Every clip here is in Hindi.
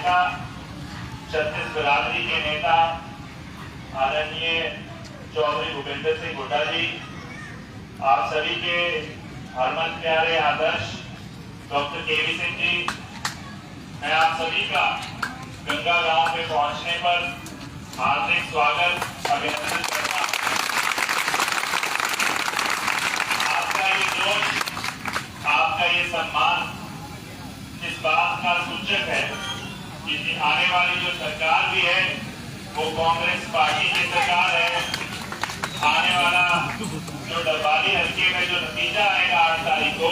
नेता, छत्तीस बिरादरी के नेता आदरणीय चौधरी भूपेंद्र सिंह हुड्डा जी, आप सभी के हरमन प्यारे आदर्श डॉक्टर केवी सिंह जी, मैं आप सभी का गंगा गांव में पहुंचने पर हार्दिक स्वागत अभिनंदन करता हूं। आपका ये जोश, आपका ये सम्मान इस बात का सूचक है कि आने वाली जो सरकार भी है वो कांग्रेस पार्टी की सरकार है। आने वाला जो डब्बाली हल्के में जो नतीजा आएगा 8 तारीख को,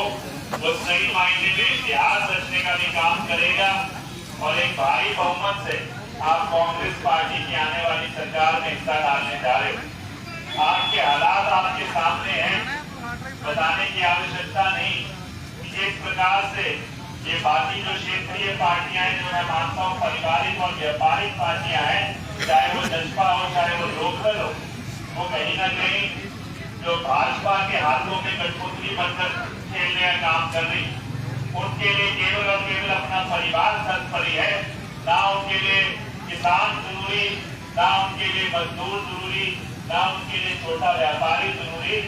वो सही मायने में इतिहास रचने का भी काम करेगा और एक भारी बहुमत से आप कांग्रेस पार्टी की आने वाली सरकार में हिस्सा डालने जा रहे हो। आपके हालात आपके सामने हैं, बताने की आवश्यकता नहीं कि जिस प्रकार से ये बाकी जो क्षेत्रीय पार्टियां हैं, जो मैं मानता हूँ पारिवारिक और व्यापारिक पार्टियां हैं, चाहे वो जसपा हो चाहे वो लोकल हो, वो कहीं ना कहीं जो भाजपा के हाथों में कठपुतली बनकर खेलने का काम कर रही, उनके लिए केवल और केवल अपना परिवार सर्वोपरि है। ना उनके लिए किसान जरूरी, ना उनके लिए मजदूर जरूरी, ना उनके लिए छोटा व्यापारी जरूरी।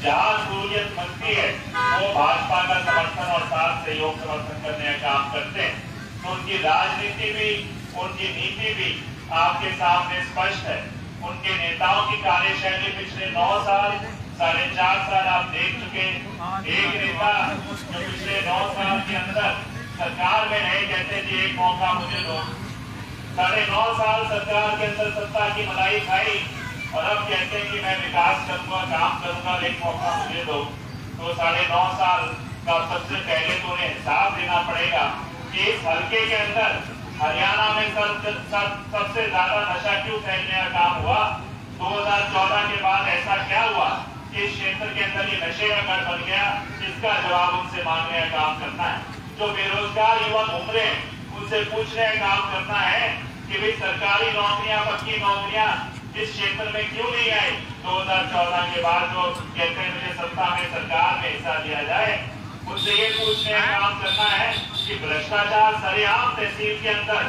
जहां जरूरत बनती है वो भाजपा का समर्थन और साथ सहयोग समर्थन करने का काम करते हैं। तो उनकी राजनीति भी, उनकी नीति भी आपके सामने स्पष्ट है। उनके नेताओं की कार्यशैली पिछले 9 साल, 4.5 साल आप देख चुके। एक नेता जो पिछले 9 साल के अंदर सरकार में रहे, कहते थे एक मौका मुझे दो। 9.5 साल सरकार के अंदर सत्ता की मलाई खाई और अब कहते हैं कि मैं विकास करूंगा, काम करूंगा, एक मौका मुझे दो। तो 9.5 साल का सबसे पहले तो उन्हें हिसाब देना पड़ेगा कि इस हल्के के अंदर हरियाणा में सबसे ज्यादा नशा क्यों फैलने का काम हुआ। 2014 के बाद ऐसा क्या हुआ कि इस क्षेत्र के अंदर ये नशे का गढ़ बन गया, इसका जवाब उनसे मांगने का काम करना है। जो बेरोजगार युवा घूम रहे हैं उनसे पूछने का काम करना है कि भाई सरकारी नौकरियां, पक्की नौकरियां इस क्षेत्र में क्यों नहीं आई। 2014 के बाद जो कहते हैं मुझे सत्ता में सरकार में हिस्सा दिया जाए, उनसे ये पूछने का काम करना है कि भ्रष्टाचार सरेआम तहसील के अंदर,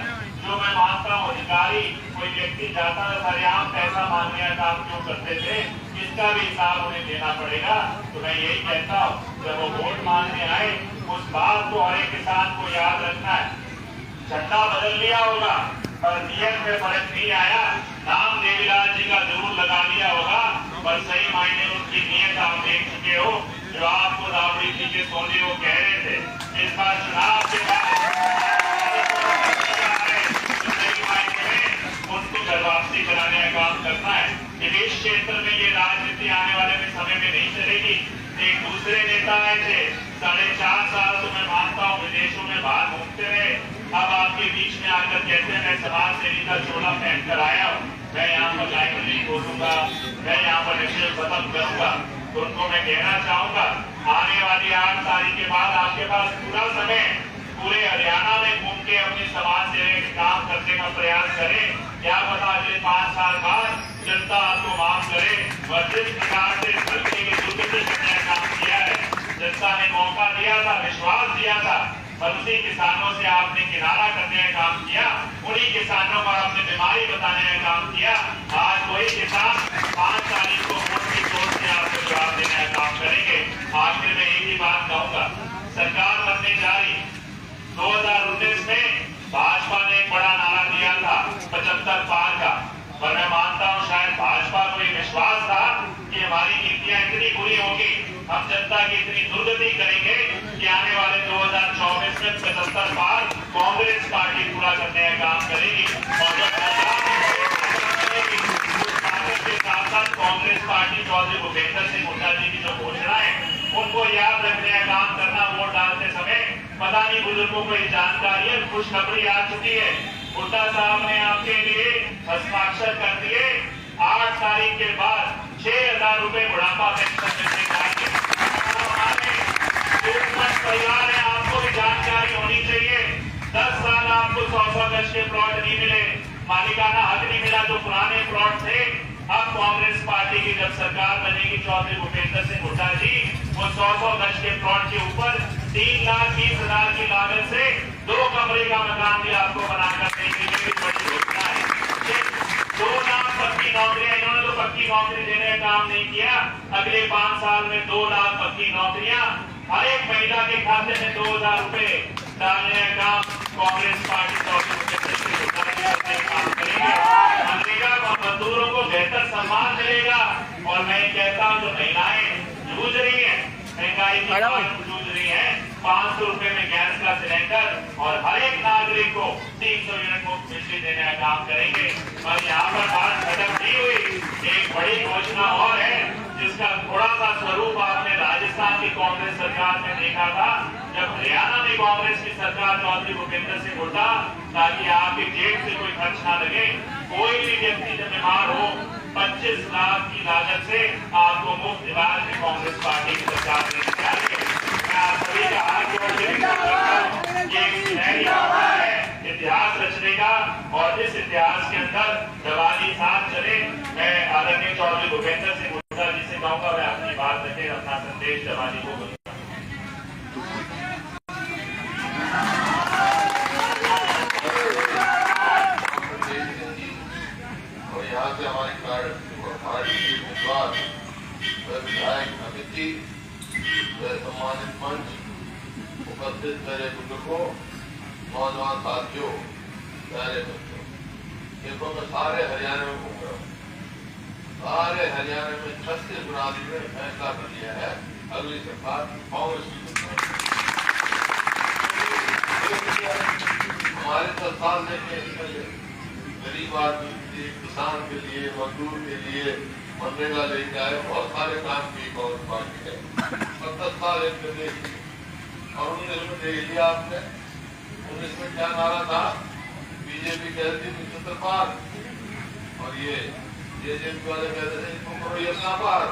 जो मैं मानता हूँ अधिकारी कोई व्यक्ति जाता है सरेआम पैसा मांगने का काम क्यों करते थे, इसका भी हिसाब उन्हें देना पड़ेगा। तो मैं यही कहता हूँ जब वो वोट मांगने आए उस बात को हर एक किसान को याद रखना है। झंडा बदल लिया होगा पर नियत में फर्क नहीं आया। नाम देवीलाल जी का जरूर लगा लिया होगा पर सही मायने उनकी नियत आप देख चुके हो। जो आपको राबड़ी जी के सोने वो कह रहे थे, इस बार चुनाव के बाद सही मायने में उनको घर वापसी कराने का काम करना है। इस क्षेत्र में ये राजनीति आने वाले में समय में नहीं चलेगी। एक दूसरे नेता आए थे, 4.5 साल तो मैं मानता हूँ विदेशों में बाहर घूमते रहे, अब आपके बीच में आकर कहते हैं मैं समाज सेवी का चोला पहन कर आया हूँ, मैं यहाँ पर लाइब्रेरी खोलूंगा, मैं यहाँ पर नशे खत्म करूंगा। तो उनको मैं कहना चाहूंगा आने वाली 8 तारीख के बाद आपके पास पूरा समय पूरे हरियाणा में घूम के अपनी समाज सेवा के काम करने का प्रयास करें। क्या पता अगले 5 साल बाद जनता आपको माफ करे। और जिस प्रकार से हल्के की दुर्गति करने का काम किया है, जनता ने मौका दिया था, विश्वास दिया था, पर उसी किसानों से आपने किनारा करने का काम किया, उन्हीं किसानों को आपने बीमारी बताने का काम किया। आज वही किसान 5 तारीख को वोट की चोट से आपको जवाब देने का काम करेंगे। आखिर में एक ही बात कहूंगा, सरकार बनने जा रही 2019 में भाजपा ने एक बड़ा नारा दिया था 75 पार का, पर मैं मानता हूं शायद भाजपा को ये विश्वास था कि हमारी नीतियां इतनी बुरी होगी, हम जनता की इतनी दुर्गति करेंगे कि आने वाले 2024 में 75 पार कांग्रेस पार्टी पूरा करने का काम करेगी। और जब के साथ साथ कांग्रेस पार्टी चौधरी भूपेंद्र सिंह हुड्डा जी की जो घोषणा है उनको याद रखने का काम करना। वोट डालते समय पता नहीं बुजुर्गों को ये जानकारी है, खुशखबरी आ चुकी है, हुड्डा साहब ने आपके लिए हस्ताक्षर कर दिए। 8 तारीख के बाद 6,000 रुपए बुढ़ापा पेंशन मिलने जाएंगे। परिवार है, आपको भी जानकारी होनी चाहिए। 10 साल आपको 100 गज के प्लॉट नहीं मिले, मालिकाना हक नहीं मिला जो पुराने प्लॉट थे। अब कांग्रेस पार्टी की जब सरकार बनेगी चौधरी भूपेंद्र सिंह हुड्डा जी, वो 100 गज के प्लॉट के ऊपर 3,20,000 की लागत से 2 कमरे का मकान भी आपको बनाकर नौकरी देने का काम नहीं किया। अगले 5 साल में 2 लाख पक्की नौकरियां हर एक महिला के खाते में 2000 रुपए डालने का काम कांग्रेस पार्टी काम करेंगे। मनरेगा मजदूरों को बेहतर सम्मान मिलेगा। और मैं कहता हूँ जो महिलाएं जूझ रही है, महंगाई की जूझ रही है, 500 रुपए में गैस का सिलेंडर और हर एक नागरिक को 300 यूनिट मुफ्त बिजली देने का काम करेंगे। और यहाँ पर बात खत्म नहीं हुई, एक बड़ी घोषणा और है जिसका थोड़ा सा स्वरूप आपने राजस्थान की कांग्रेस सरकार में देखा था, जब हरियाणा में कांग्रेस की सरकार चौधरी भूपेंद्र सिंह हुड्डा, ताकि आपके जेब से कोई खर्च ना लगे, कोई भी व्यक्ति जब बीमार हो 25 लाख की लागत से आपको मुफ्त इलाज में कांग्रेस पार्टी की सरकार ने निकाली। सभी का हाथ जोड़ के है इतिहास रचने का। और इस इतिहास के अंदर दिवाली साथ चले। मैं आदरणीय चौधरी भूपेंद्र सिंह हुड्डा जी से कहूँगा मैं अपनी बात रखे, अपना संदेश दिवाली को बोलूँगा। और यहाँ से हमारी पार्टी के उम्मीदवार विधायक अमित जी, सम्मानित मंच, उपस्थित मेरे बुजुर्गों, नौजवान साथियों, प्यारे बच्चों, देखो मैं सारे हरियाणा में घूम रहा हूँ। सारे हरियाणा में 36 बिरादरी ने फैसला कर लिया है अगली सरकार कांग्रेस की। हमारे 10 साल देखे गरीब आदमी के लिए, किसान के लिए, मजदूर के लिए मनरेगा लेके आए, बहुत सारे काम किए कांग्रेस पार्टी ने। 70 साल एक प्रदेश और 19 में देख लिया आपने। 19 में क्या नारा था? बीजेपी कह रही थी 75 पार, और ये जेजेपी वाले कह रहे थे तुम करो ये अपना पार।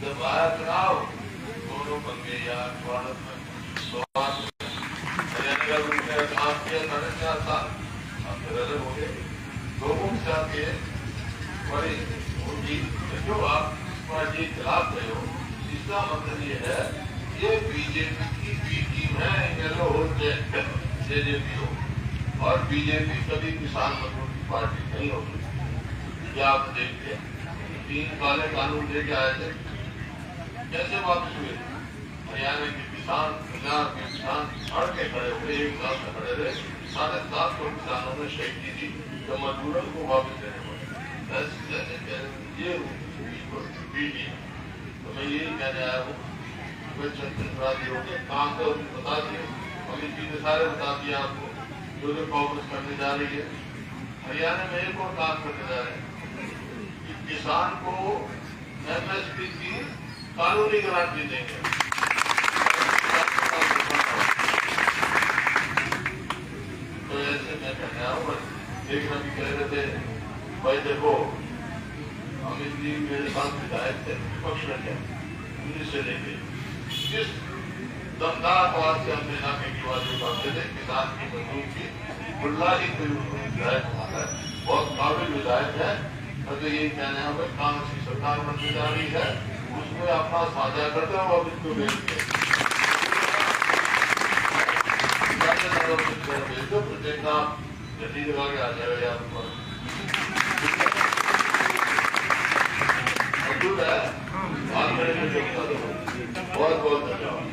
जब आया चुनाव दोनों बन गए यार। भारत में हरियाणा का रूप में काम किया 4.5 साल, अब अलग हो गए। लोगों के साथ ये बड़ी होगी जो आप पार्टी के खिलाफ गए हो, इसका मतलब ये है ये बीजेपी की बी टीम है। येलो हो जेजेपी हो, और बीजेपी कभी किसान मजदूर की पार्टी नहीं होगी। क्या आप देखते हैं 3 काले कानून लेके आए थे, कैसे वापस हुए? हरियाणा के किसान, पंजाब के किसान अड़ के खड़े हुए, एक साथ में खड़े रहे। 750 किसानों ने शहीद की थी, तो मजदूरों को वापस देने पड़े। ये तो मैं यही कहने आया हूँ, काम तो बता दिए, अमित जी ने सारे बता दिया आपको जो कांग्रेस करने जा रही है। हरियाणा में एक और काम करने जा रहे हैं कि किसान को MSP की कानूनी गारंटी देंगे। तो ऐसे मैं कहने आया हूँ, लेकिन अभी कह रहे थे भाई देखो अमित जी मेरे साथ विधायक थे, विपक्ष में थे 19 से लेके, किस दमदार आवाज से हमने इलाके की बातें करते थे, किसान की मजदूर की बुल्ला ही कोई विधायक हमारा है, बहुत काबिल विधायक है। मैं तो यही कहने हैं भाई कांग्रेस की सरकार बनने जा रही है, उसमें अपना साझा करते हो अब इसको भेज दो, प्रत्येक काम जल्दी लगा के आ जाएगा यहाँ पर। मजदूर है बहुत बहुत धन्यवाद।